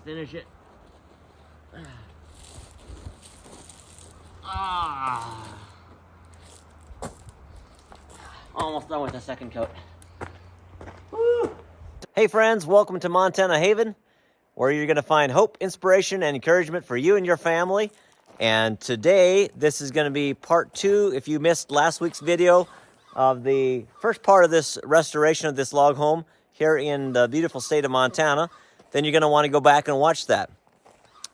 to finish it. Ah. Almost done with the second coat. Woo. Hey friends, welcome to Montana Haven, where you're going to find hope, inspiration, and encouragement for you and your family. And today, this is going to be part 2, if you missed last week's video, of the first part of this restoration of this log home here in the beautiful state of Montana. Then you're going to want to go back and watch that.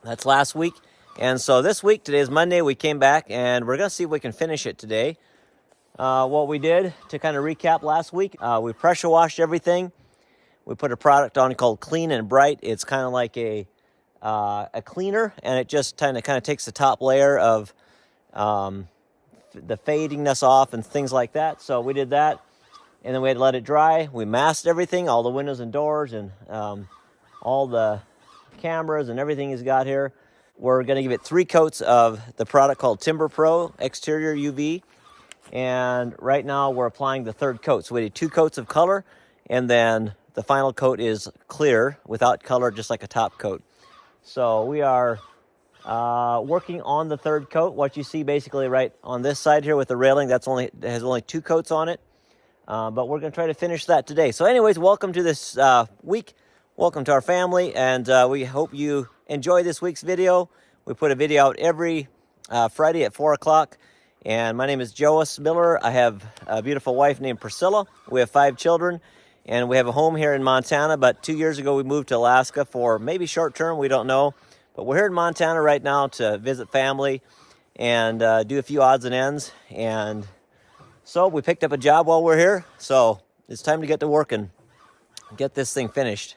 That's last week. And so this week, today is Monday, we came back and we're going to see if we can finish it today. What we did, to kind of recap last week, we pressure washed everything. We put a product on called Clean and Bright. It's kind of like a cleaner, and it just kind of takes the top layer of the fadingness off and things like that. So we did that, and then we had to let it dry. We masked everything, all the windows and doors, and all the cameras and everything he's got here. We're going to give it 3 coats of the product called Timber Pro Exterior UV. And right now we're applying the 3rd coat. So we did 2 coats of color, and then the final coat is clear without color, just like a top coat. So we are working on the 3rd coat. What you see basically right on this side here with the railing, has only 2 coats on it. But we're going to try to finish that today. So anyways, welcome to this week. Welcome to our family, and we hope you enjoy this week's video. We put a video out every Friday at 4 o'clock. And my name is Joas Miller. I have a beautiful wife named Priscilla. We have 5 children, and we have a home here in Montana. But 2 years ago, we moved to Alaska for maybe short term, we don't know. But we're here in Montana right now to visit family and do a few odds and ends. And so we picked up a job while we're here. So it's time to get to work and get this thing finished.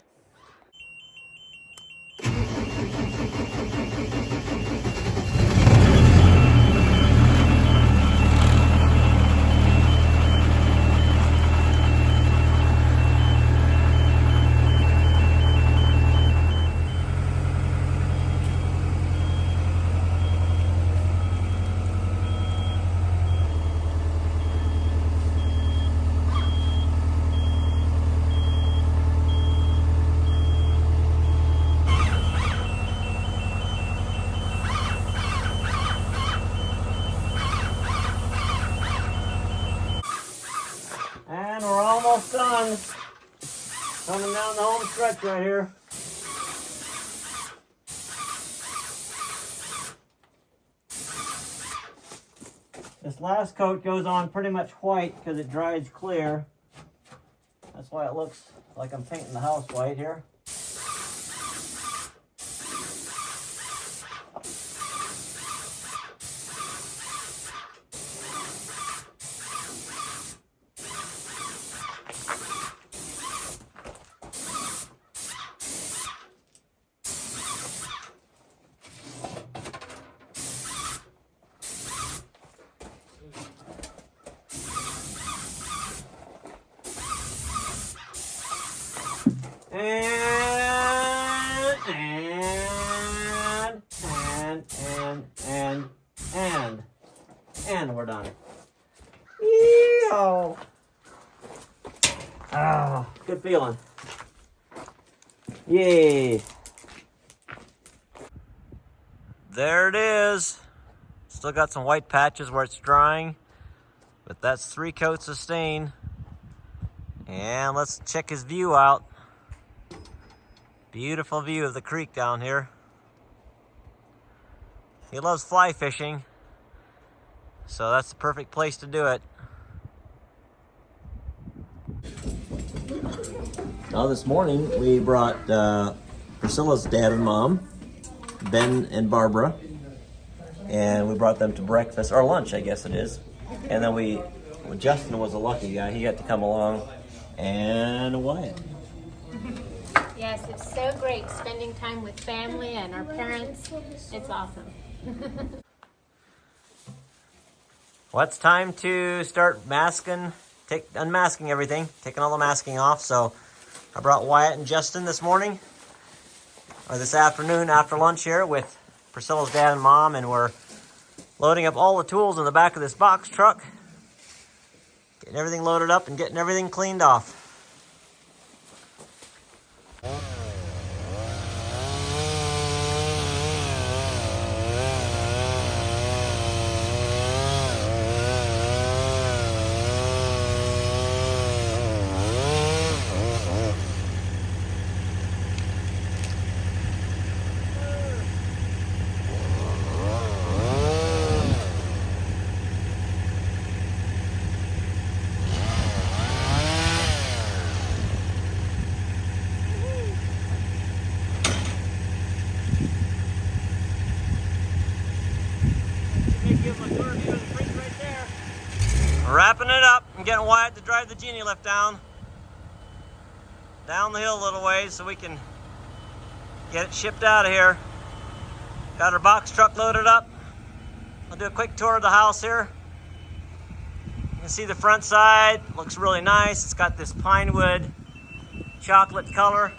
And we're almost done. Coming down the home stretch right here. This last coat goes on pretty much white because it dries clear. That's why it looks like I'm painting the house white here. And we're done. Yee-oh. Ah, good feeling. Yay. There it is. Still got some white patches where it's drying, but that's 3 coats of stain. And let's check his view out. Beautiful view of the creek down here. He loves fly fishing, so that's the perfect place to do it. Now this morning we brought Priscilla's dad and mom, Ben and Barbara, and we brought them to breakfast, or lunch I guess it is. And then Justin was a lucky guy, he got to come along, and Wyatt. Yes, it's so great spending time with family and our parents. It's awesome. Well, it's time to start unmasking everything, taking all the masking off. So I brought Wyatt and Justin this afternoon after lunch here with Priscilla's dad and mom, and we're loading up all the tools in the back of this box truck, getting everything loaded up and getting everything cleaned off. loading it up and getting Wyatt to drive the genie lift down the hill a little ways so we can get it shipped out of here. Got our box truck loaded up. I'll do a quick tour of the house here. You can see the front side, looks really nice. It's got this pine wood chocolate color.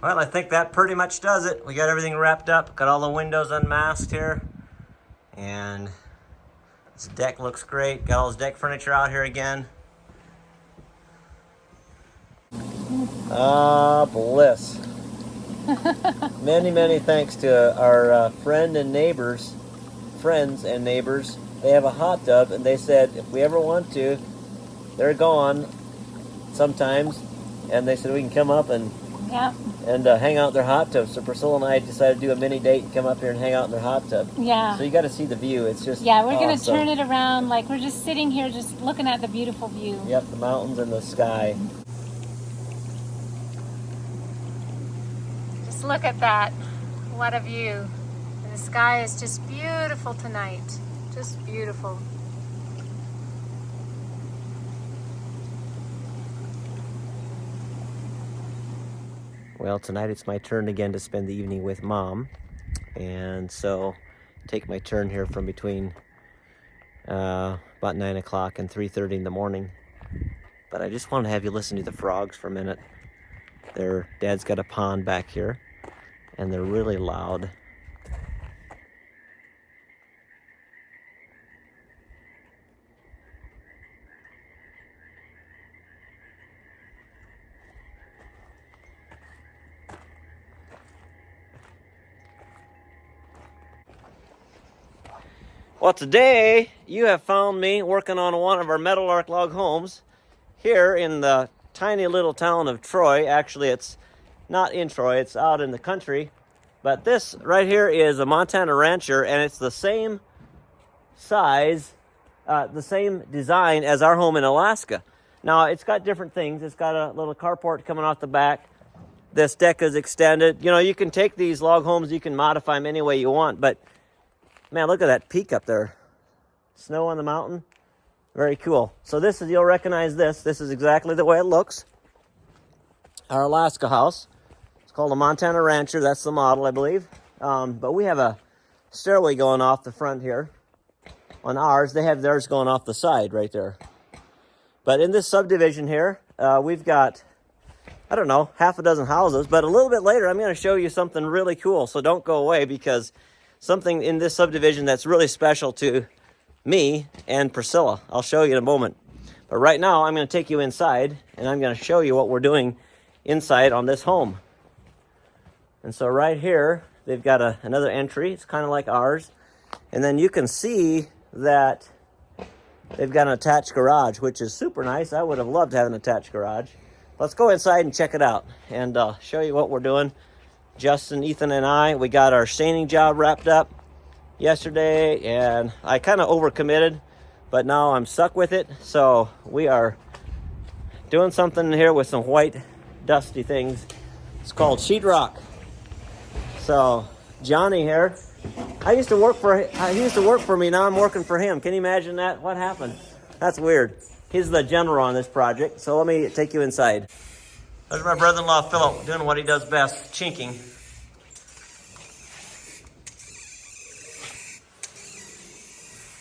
Well, I think that pretty much does it. We got everything wrapped up, got all the windows unmasked here, and this deck looks great. Got all this deck furniture out here again. Ah, bliss. Many thanks to our friends and neighbors. They have a hot tub, and they said if we ever want to, they're gone sometimes, and they said we can come up and hang out in their hot tub. So Priscilla and I decided to do a mini date and come up here and hang out in their hot tub. Yeah. So you got to see the view. It's just we're awesome. going to turn it around. Like, we're just sitting here just looking at the beautiful view. Yep, the mountains and the sky. Just look at that. What a view. And the sky is just beautiful tonight. Just beautiful. Well, tonight it's my turn again to spend the evening with Mom. And so take my turn here from between about 9 o'clock and 3:30 in the morning. But I just want to have you listen to the frogs for a minute. Their dad's got a pond back here, and they're really loud. Well, today you have found me working on one of our Meadowlark Log Homes here in the tiny little town of Troy. Actually, it's not in Troy, it's out in the country. But this right here is a Montana rancher, and it's the same size, the same design as our home in Alaska. Now, it's got different things. It's got a little carport coming off the back. This deck is extended. You know, you can take these log homes, you can modify them any way you want, but man, look at that peak up there. Snow on the mountain. Very cool. So this is, you'll recognize this. This is exactly the way it looks. Our Alaska house. It's called a Montana Rancher. That's the model, I believe. But we have a stairway going off the front here. On ours, they have theirs going off the side right there. But in this subdivision here, we've got, I don't know, half a dozen houses. But a little bit later, I'm going to show you something really cool. So don't go away, because something in this subdivision that's really special to me and Priscilla. I'll show you in a moment. But right now, I'm going to take you inside, and I'm going to show you what we're doing inside on this home. And so right here, they've got another entry. It's kind of like ours. And then you can see that they've got an attached garage, which is super nice. I would have loved to have an attached garage. Let's go inside and check it out and show you what we're doing. Justin, Ethan, and I, we got our staining job wrapped up yesterday, and I kind of overcommitted, but now I'm stuck with it. So we are doing something here with some white dusty things. It's called sheetrock. So Johnny here, he used to work for me. Now I'm working for him. Can you imagine that? What happened? That's weird. He's the general on this project. So let me take you inside. There's my brother-in-law Philip doing what he does best, chinking.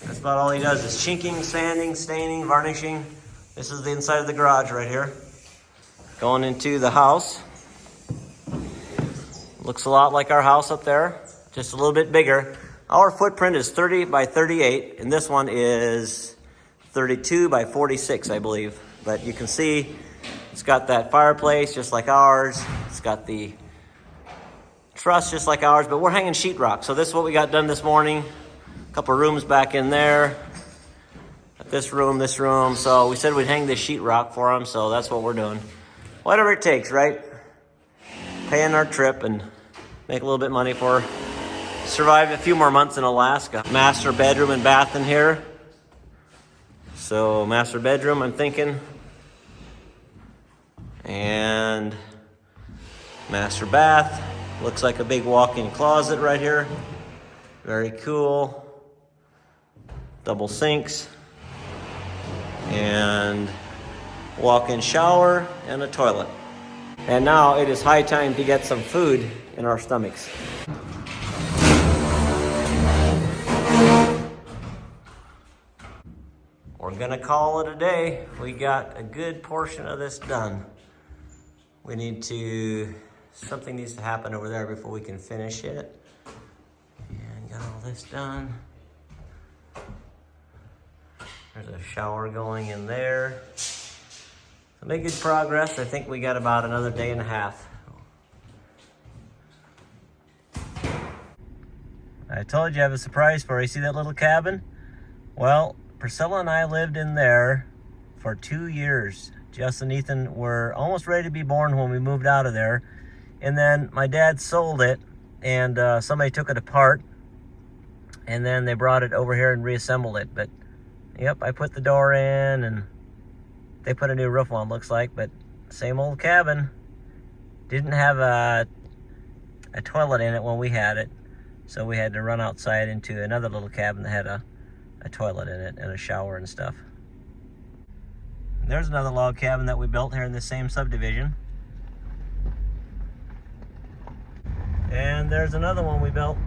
That's about all he does is chinking, sanding, staining, varnishing. This is the inside of the garage right here. Going into the house. Looks a lot like our house up there, just a little bit bigger. Our footprint is 30 by 38, and this one is 32 by 46, I believe. But you can see it's got that fireplace just like ours. It's got the truss just like ours, but we're hanging sheetrock. So this is what we got done this morning. A couple rooms back in there. This room. So we said we'd hang this sheetrock for them, so that's what we're doing. Whatever it takes, right? Paying our trip and make a little bit of money for survive a few more months in Alaska. Master bedroom and bath in here. So master bedroom, I'm thinking. And master bath. Looks like a big walk-in closet right here. Very cool. Double sinks. And walk-in shower and a toilet. And now it is high time to get some food in our stomachs. We're gonna call it a day. We got a good portion of this done. Something needs to happen over there before we can finish it. And got all this done. There's a shower going in there. So make good progress. I think we got about another day and a half. I told you I have a surprise for you. See that little cabin? Well, Priscilla and I lived in there for 2 years. Justin and Ethan were almost ready to be born when we moved out of there. And then my dad sold it, and somebody took it apart. And then they brought it over here and reassembled it. But, yep, I put the door in, and they put a new roof on, looks like. But same old cabin. Didn't have a toilet in it when we had it. So we had to run outside into another little cabin that had a toilet in it and a shower and stuff. And there's another log cabin that we built here in the same subdivision. And there's another one we built.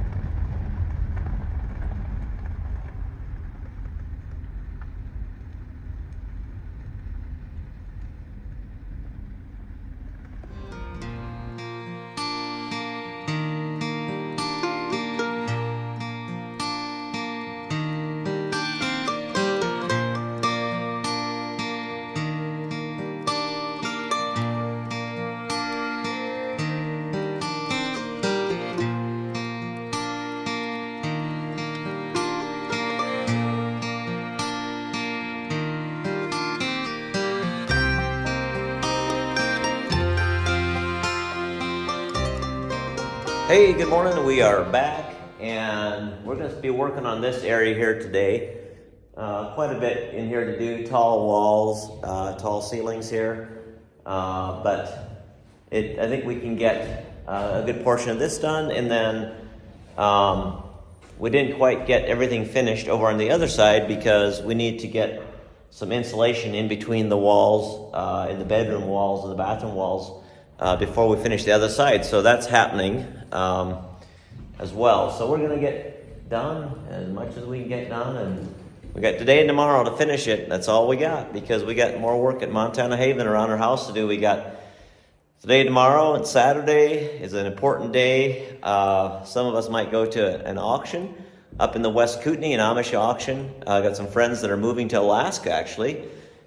Hey, good morning. We are back, and we're going to be working on this area here today. Quite a bit in here to do, tall walls, tall ceilings here, but I think we can get a good portion of this done, and then we didn't quite get everything finished over on the other side because we need to get some insulation in between the walls, in the bedroom walls and the bathroom walls, before we finish the other side. So that's happening as well. So we're gonna get done as much as we can get done, and we got today and tomorrow to finish it. That's all we got, because we got more work at Montana Haven around our house to do. We got today, tomorrow, and Saturday is an important day. Some of us might go to an auction up in the West Kootenai, an Amish auction. I got some friends that are moving to Alaska, actually,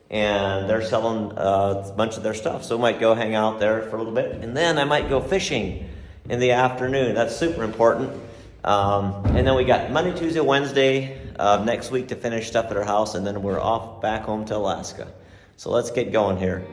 and they're selling a bunch of their stuff. So we might go hang out there for a little bit, and then I might go fishing in the afternoon. That's super important. And then we got Monday, Tuesday, Wednesday next week to finish stuff at our house, and then we're off back home to Alaska. So let's get going here.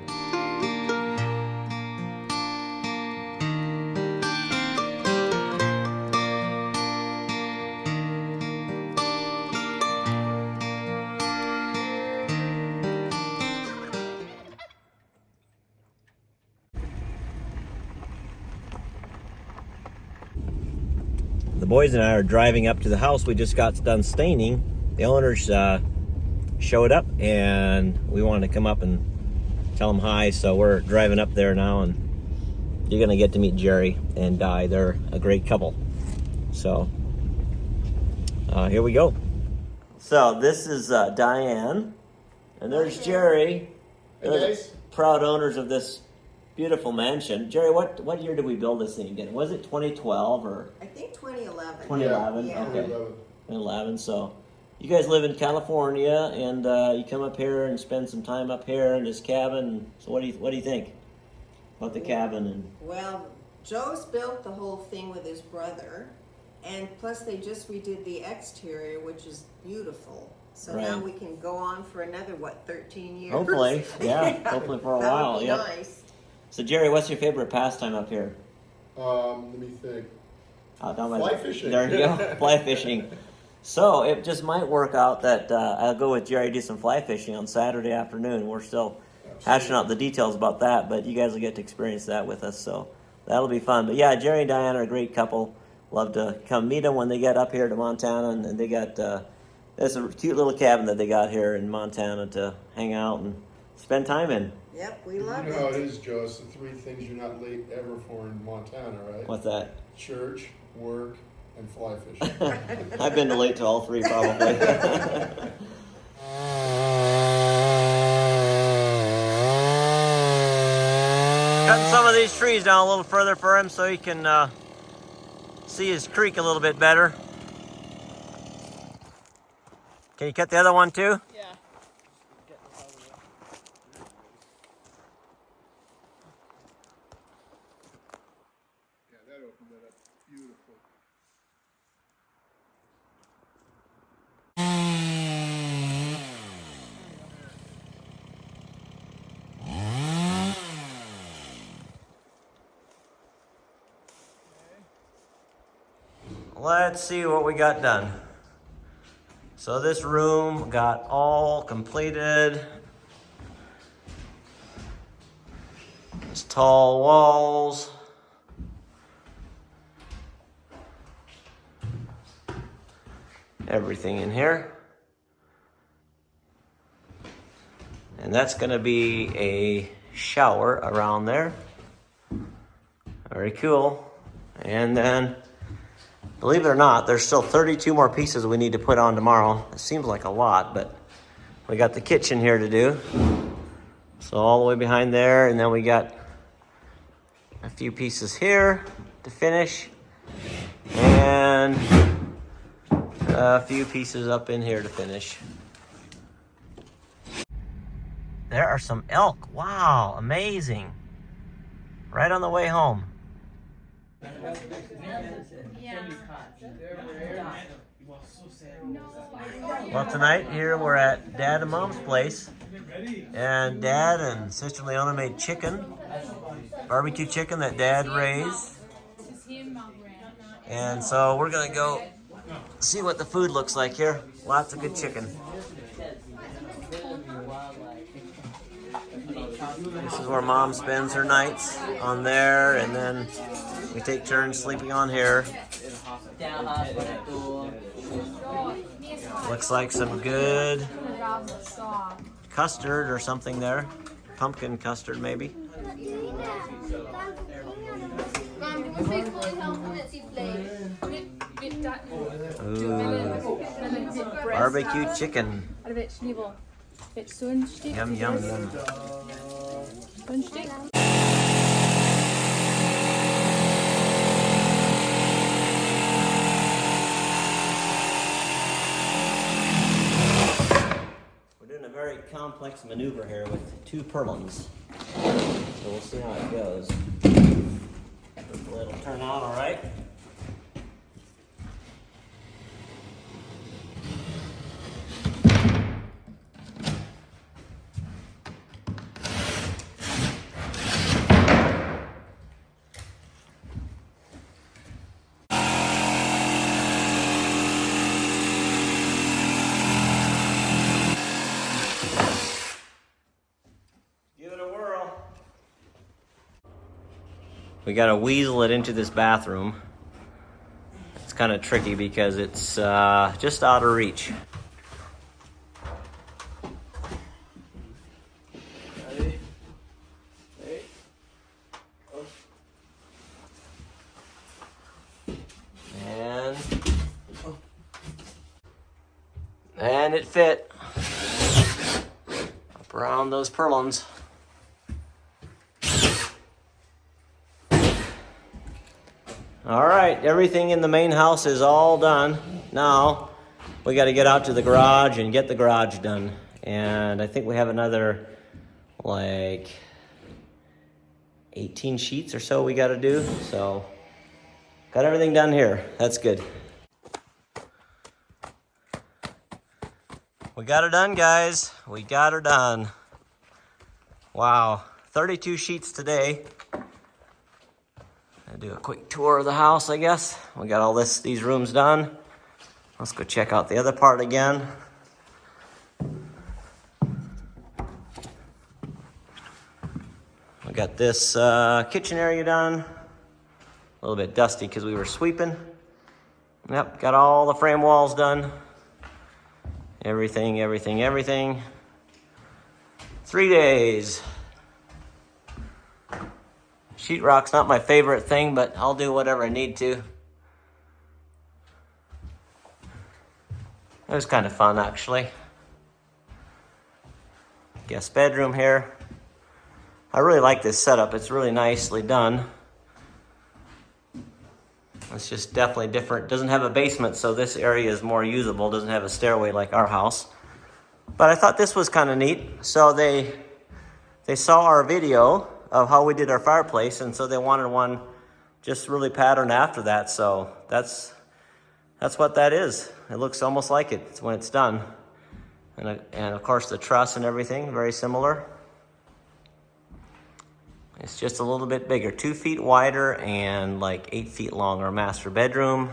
The boys and I are driving up to the house we just got done staining. The owners showed up, and we wanted to come up and tell them hi, so we're driving up there now, and you're gonna get to meet Jerry and Di. They're a great couple. So here we go. So this is Diane, and there's Jerry. They're the proud owners of this beautiful mansion. Jerry, what year did we build this thing again? Was it 2012 or? I think 2011. 2011? Yeah. Okay. 2011. So you guys live in California, and you come up here and spend some time up here in this cabin. So what do you think about the cabin? And Well, Joas built the whole thing with his brother, and plus they just redid the exterior, which is beautiful. So Right. now we can go on for another, 13 years? hopefully, yeah, hopefully for a That while. would be Yep. nice. So Jerry, what's your favorite pastime up here? Let me think. Fly fishing. There you go, fly fishing. So it just might work out that I'll go with Jerry, do some fly fishing on Saturday afternoon. We're still hashing out the details about that, but you guys will get to experience that with us, so that'll be fun. But yeah, Jerry and Diane are a great couple. Love to come meet them when they get up here to Montana, and they got there's a cute little cabin that they got here in Montana to hang out and spend time in. Yep, we love You know how it. it is, Joas. The three things you're not late ever for in Montana, right? What's that? Church, work, and fly fishing. I've been late to all three, probably. Cutting some of these trees down a little further for him so he can see his creek a little bit better. Can you cut the other one too? Yeah. Yeah, that opened that up beautifully. Let's see what we got done. So this room got all completed. There's tall walls. Everything in here. And that's gonna be a shower around there. Very cool. And then, believe it or not, there's still 32 more pieces we need to put on tomorrow. It seems like a lot, but we got the kitchen here to do. So all the way behind there, and then we got a few pieces here to finish, and a few pieces up in here to finish. There are some elk. Wow, amazing. Right on the way home. Well, tonight here we're at Dad and Mom's place, and Dad and Sister Leona made chicken, barbecue chicken that Dad raised, and so we're gonna go see what the food looks like here. Lots of good chicken. This is where Mom spends her nights, on there, and then we take turns sleeping on here. Looks like some good custard or something there. Pumpkin custard, maybe. Ooh. Barbecue chicken. Yum, yum, yum. We're doing a very complex maneuver here with 2 purlins. So we'll see how it goes. Hopefully it'll turn out all right. We gotta weasel it into this bathroom. It's kind of tricky because it's just out of reach. Ready? Hey. Oh. And it fit. Up around those purlins. All right, everything in the main house is all done. Now, we got to get out to the garage and get the garage done. And I think we have another, like, 18 sheets or so we got to do. So, got everything done here. That's good. We got her done, guys. We got her done. Wow, 32 sheets today. Do a quick tour of the house, I guess. We got all these rooms done. Let's go check out the other part again. We got this kitchen area done. A little bit dusty because we were sweeping. Yep, got all the frame walls done. Everything. 3 days. Sheetrock's not my favorite thing, but I'll do whatever I need to. It was kind of fun, actually. Guest bedroom here. I really like this setup. It's really nicely done. It's just definitely different. Doesn't have a basement, so this area is more usable. Doesn't have a stairway like our house. But I thought this was kind of neat. So they saw our video of how we did our fireplace, and so they wanted one just really patterned after that. So that's what that is. It looks almost like it. It's when it's done. And of course the truss and everything, very similar. It's just a little bit bigger, 2 feet wider and like 8 feet long. Our master bedroom,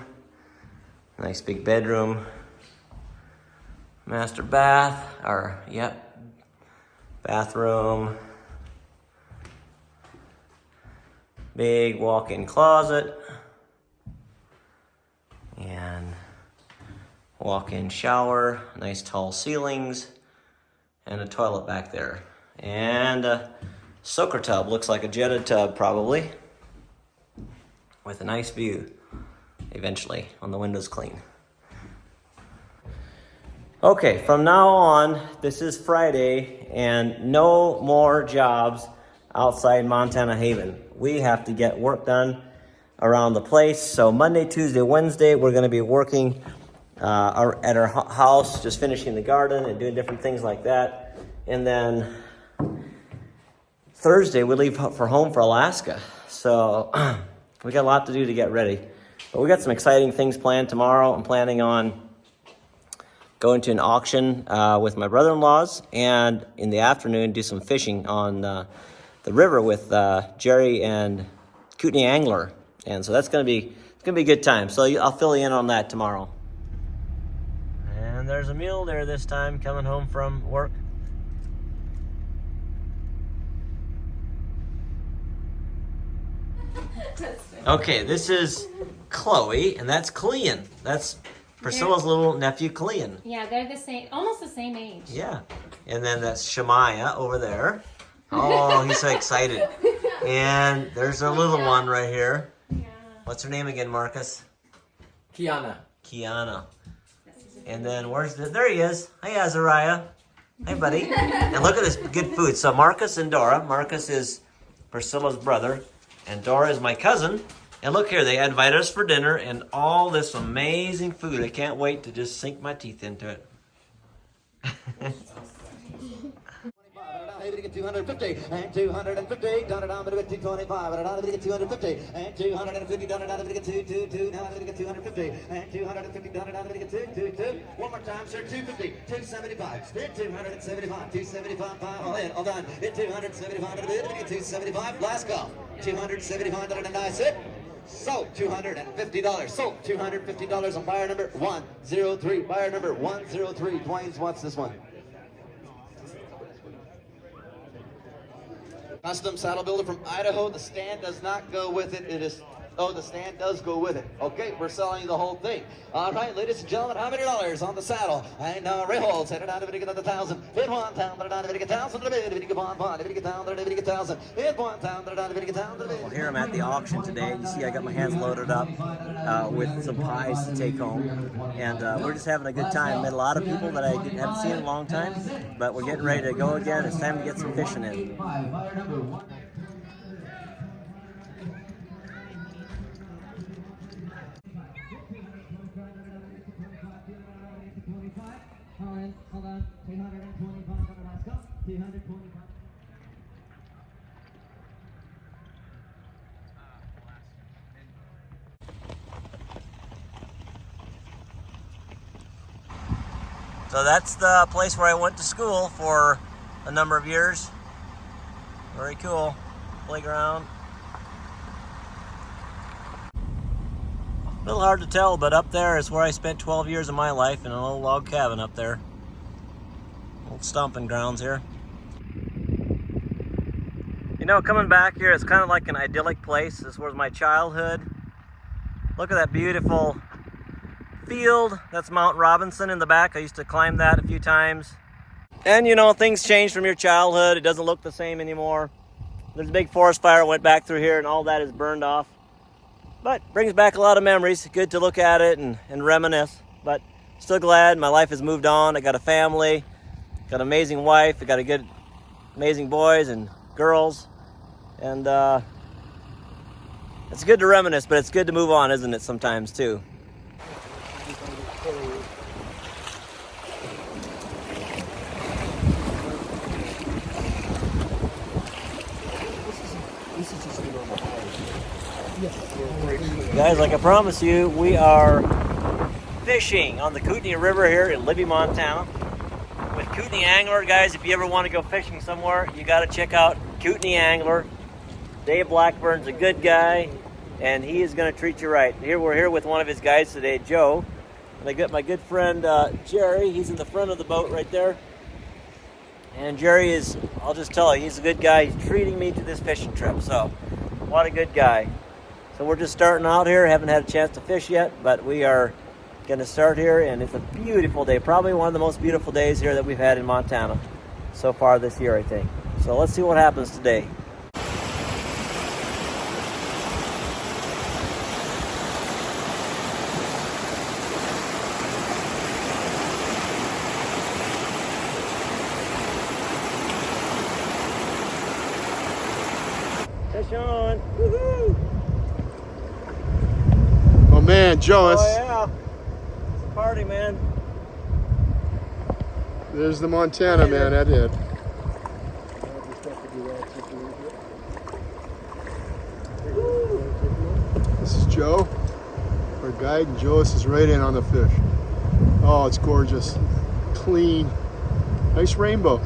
nice big bedroom. Master bath, bathroom. Big walk-in closet and walk-in shower, nice tall ceilings, and a toilet back there. And a soaker tub, looks like a jetted tub probably, with a nice view eventually when the window's clean. Okay, from now on, this is Friday, and no more jobs outside Montana Haven. We have to get work done around the place. So Monday, Tuesday, Wednesday, we're going to be working at our house, just finishing the garden and doing different things like that. And then Thursday, we leave for home for Alaska. So we got a lot to do to get ready. But we got some exciting things planned tomorrow. I'm planning on going to an auction with my brother-in-laws, and in the afternoon do some fishing on the river with Jerry and Kootenai Angler. And so it's gonna be a good time. So I'll fill you in on that tomorrow. And there's a mule there this time, coming home from work. Okay, this is Chloe, and that's Clean. That's Priscilla's little nephew, Clean. Yeah, they're the same, almost the same age. Yeah. And then that's Shemaiah over there. Oh, he's so excited. And there's a little one right here. Yeah. What's her name again, Marcus? Kiana. And then there he is. Hey, Azariah. Hey, buddy. And look at this good food. So Marcus and Dora. Marcus is Priscilla's brother. And Dora is my cousin. And look here, they invited us for dinner and all this amazing food. I can't wait to just sink my teeth into it. Get 250 and 250 done it. I'm gonna get 225 and I'm gonna get 250 and 250 done it. I'm gonna get 222 now I'm gonna get 250 and 250 done it. I'm gonna get 222 one more time, sir. 250 275 hit 275 275 all in all done hit 275 I'm gonna get 275 last call 275 done and nice hit. Sold $250. Sold $250 on buyer number 103. Buyer number 103. Dwayne's wants this one. Custom saddle builder from Idaho. The stand does not go with it. It is, oh, the stand does go with it. Okay, we're selling the whole thing. All right, ladies and gentlemen, how many dollars on the saddle? And Reholds, headed down to get another 1,000. Hit 1 town, down to get 1,000. Hit 1 pound, hit 1,000. Hit 1 town, down to get 1,000. Well, here I'm at the auction today. You see I got my hands loaded up with some pies to take home. And we're just having a good time. Met a lot of people that I haven't seen in a long time. But we're getting ready to go again. It's time to get some fishing in. Hold on, 225 on the last cup, 225. So that's the place where I went to school for a number of years. Very cool. Playground. A little hard to tell, but up there is where I spent 12 years of my life in a little log cabin up there. Old stomping grounds here. You know, coming back here, it's kind of like an idyllic place. This was my childhood. Look at that beautiful field. That's Mount Robinson in the back. I used to climb that a few times. And you know, things change from your childhood. It doesn't look the same anymore. There's a big forest fire went back through here and all that is burned off. But brings back a lot of memories. Good to look at it and reminisce. But still glad my life has moved on. I got a family, got an amazing wife. I got a good, amazing boys and girls. And it's good to reminisce, but it's good to move on, isn't it, sometimes too? Guys, like I promised you, we are fishing on the Kootenai River here in Libby, Montana. With Kootenai Angler, guys, if you ever want to go fishing somewhere, you got to check out Kootenai Angler. Dave Blackburn's a good guy, and he is going to treat you right. We're here with one of his guys today, Joe. And I got my good friend Jerry. He's in the front of the boat right there. And Jerry is, I'll just tell you, he's a good guy. He's treating me to this fishing trip, so what a good guy. So we're just starting out here. Haven't had a chance to fish yet, but we are going to start here, and it's a beautiful day. Probably one of the most beautiful days here that we've had in Montana so far this year, I think. So let's see what happens today. Fish on. Woohoo! Oh man, Joas. Oh yeah. It's a party, man. There's the Montana man at it. This is Joe, our guide, and Joas is right in on the fish. Oh, it's gorgeous. Clean. Nice rainbow.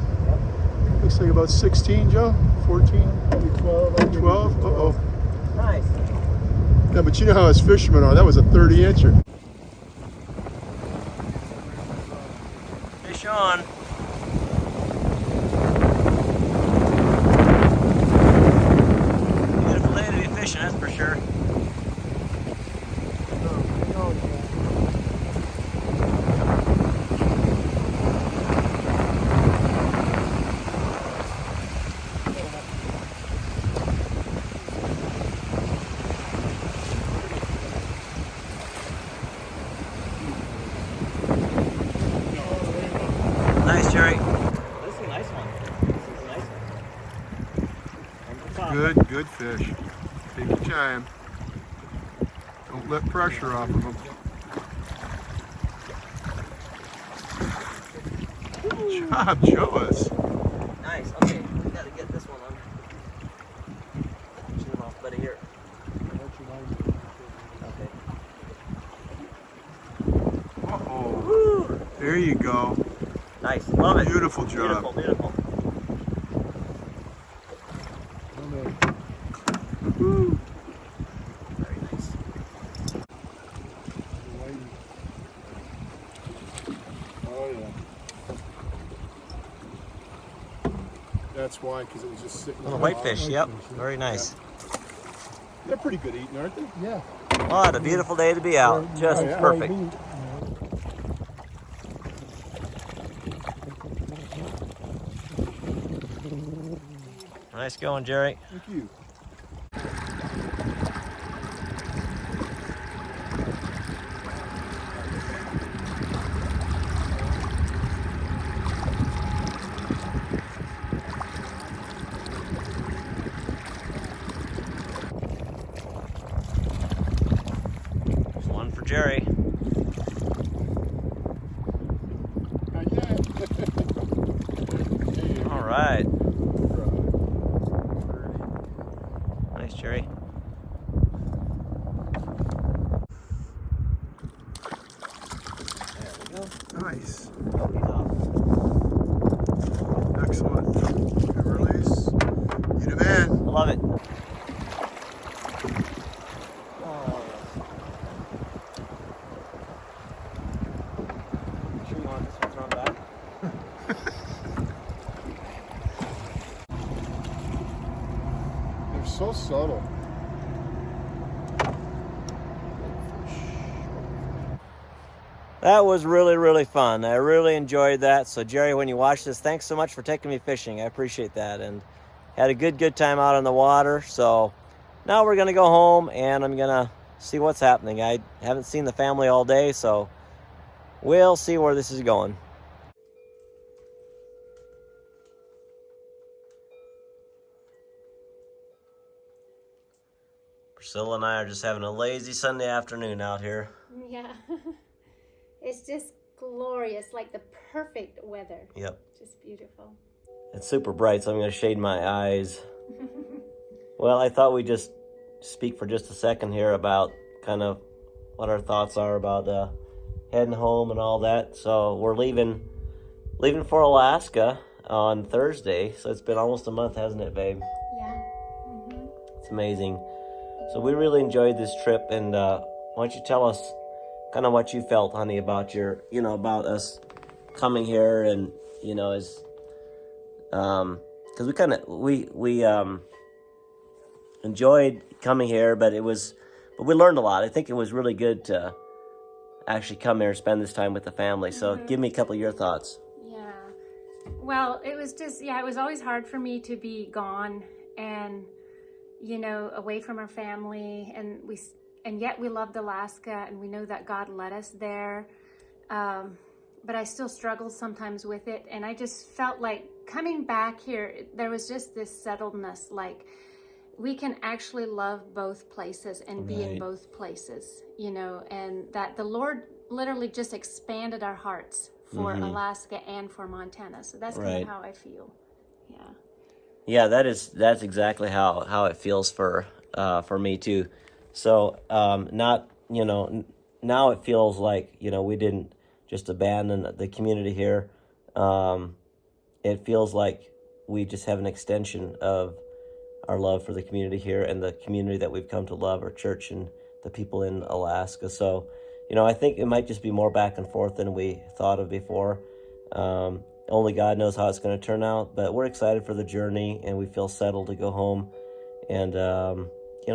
Looks like about 16, Joe? 14? Maybe 12. 12? Uh-oh. Nice. Yeah, but you know how us fishermen are. That was a 30-incher. Fish on. Beautiful day to be fishing, that's for sure. Jerry. This is a nice one. This is a nice one. Good fish. Take your time. Don't let pressure off of them. Good job, Joas. Nice. Okay, we gotta get this one on. Shoot him off, buddy. Here. Okay. Uh-oh. Woo. There you go. Nice. Love it. Beautiful job. Beautiful, beautiful. Woo. Very nice. Oh yeah. That's why, because it was just sitting. Little there. whitefish. Yep. Very nice. They're pretty good eating, aren't they? Yeah. What a beautiful day to be out. Just Oh, yeah. perfect. Nice going, Jerry. Thank you. There's one for Jerry. Not yet. All right. Nice, Jerry. There we go. Nice. Oh, he's off. Excellent. Good release. You the man. I love it. Sure you want this one thrown back? They're so subtle. That was really, really fun. I really enjoyed that. So, Jerry, when you watch this, thanks so much for taking me fishing. I appreciate that. And had a good time out on the water. So now we're going to go home and I'm going to see what's happening. I haven't seen the family all day, so we'll see where this is going. Priscilla and I are just having a lazy Sunday afternoon out here. Yeah. It's just glorious, like the perfect weather. Yep. Just beautiful. It's super bright, so I'm going to shade my eyes. Well, I thought we'd just speak for just a second here about kind of what our thoughts are about heading home and all that. So we're leaving for Alaska on Thursday. So it's been almost a month, hasn't it, babe? Yeah. It's amazing. So we really enjoyed this trip, and why don't you tell us kind of what you felt, honey, about about us coming here, and as because we enjoyed coming here, but we learned a lot. I think it was really good to actually come here and spend this time with the family. So give me a couple of your thoughts. Yeah. Well, it was just, it was always hard for me to be gone and, away from our family. And yet we loved Alaska, and we know that God led us there. But I still struggled sometimes with it. And I just felt like coming back here, there was just this settledness, like we can actually love both places and be in both places, and that the Lord literally just expanded our hearts for Alaska and for Montana. So that's kind of how I feel. Yeah. Yeah, that's exactly how it feels for me too. So now it feels like we didn't just abandon the community here. It feels like we just have an extension of our love for the community here and the community that we've come to love, our church and the people in Alaska. So, I think it might just be more back and forth than we thought of before. Only God knows how it's going to turn out, but we're excited for the journey, and we feel settled to go home and,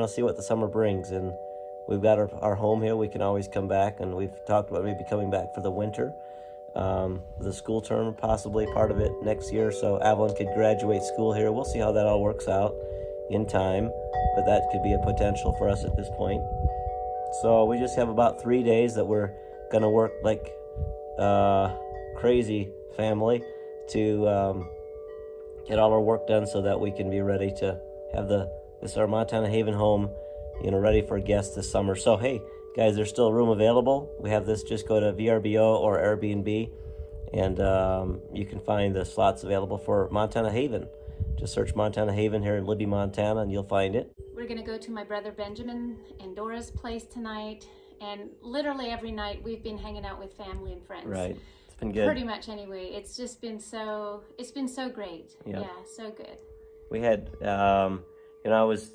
see what the summer brings. And we've got our home here. We can always come back, and we've talked about maybe coming back for the winter. The school term, possibly part of it next year, so Avalon could graduate school here. We'll see how that all works out in time, but that could be a potential for us at this point. So we just have about 3 days that we're going to work like crazy family. to get all our work done so that we can be ready to have this our Montana Haven home, ready for guests this summer. So hey, guys, there's still room available. We have this. Just go to VRBO or Airbnb, and you can find the slots available for Montana Haven. Just search Montana Haven here in Libby, Montana, and you'll find it. We're gonna go to my brother Benjamin and Dora's place tonight, and literally every night we've been hanging out with family and friends. Right. It's been good. Pretty much anyway. It's just been so great. Yeah. Yeah, so good. We had, I was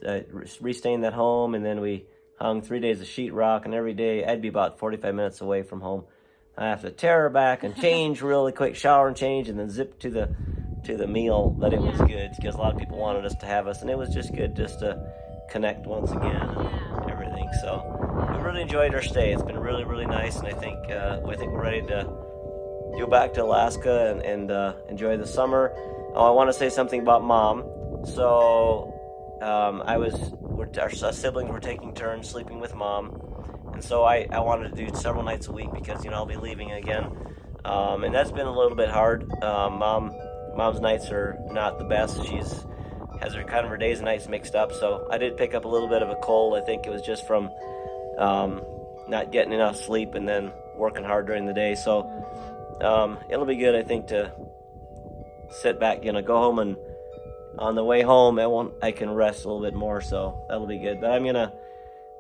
restained that home, and then we hung 3 days of sheetrock, and every day I'd be about 45 minutes away from home. I have to tear her back and change really quick, shower and change, and then zip to the meal. But it was good because a lot of people wanted us to have us, and it was just good just to connect once again and everything. So we really enjoyed our stay. It's been really, really nice, and I think we're ready to go back to Alaska and enjoy the summer. Oh, I want to say something about Mom. So our siblings were taking turns sleeping with Mom, and so I wanted to do several nights a week because I'll be leaving again, and that's been a little bit hard. Mom's nights are not the best. She's has her days and nights mixed up, so I did pick up a little bit of a cold. I think it was just from not getting enough sleep and then working hard during the day. So it'll be good, I think, to sit back, go home, and on the way home I can rest a little bit more, so that'll be good. But I'm gonna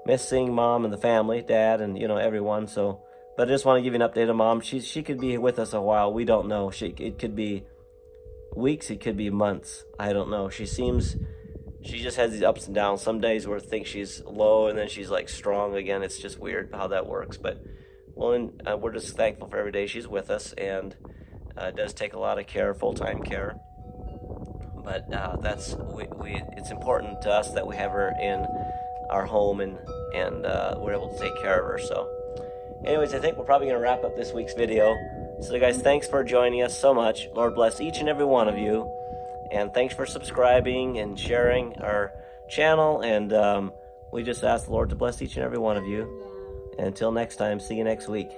miss seeing Mom and the family, Dad, and everyone. So, but I just want to give you an update on Mom. She could be with us a while. We don't know. It could be weeks, it could be months. I don't know. She just has these ups and downs. Some days where I think she's low, and then she's like strong again. It's just weird how that works. But we're just thankful for every day she's with us, and it does take a lot of care, full-time care. But it's important to us that we have her in our home, and we're able to take care of her. So anyways, I think we're probably going to wrap up this week's video. So guys, thanks for joining us so much. Lord bless each and every one of you, and thanks for subscribing and sharing our channel, and we just ask the Lord to bless each and every one of you. Until next time, see you next week.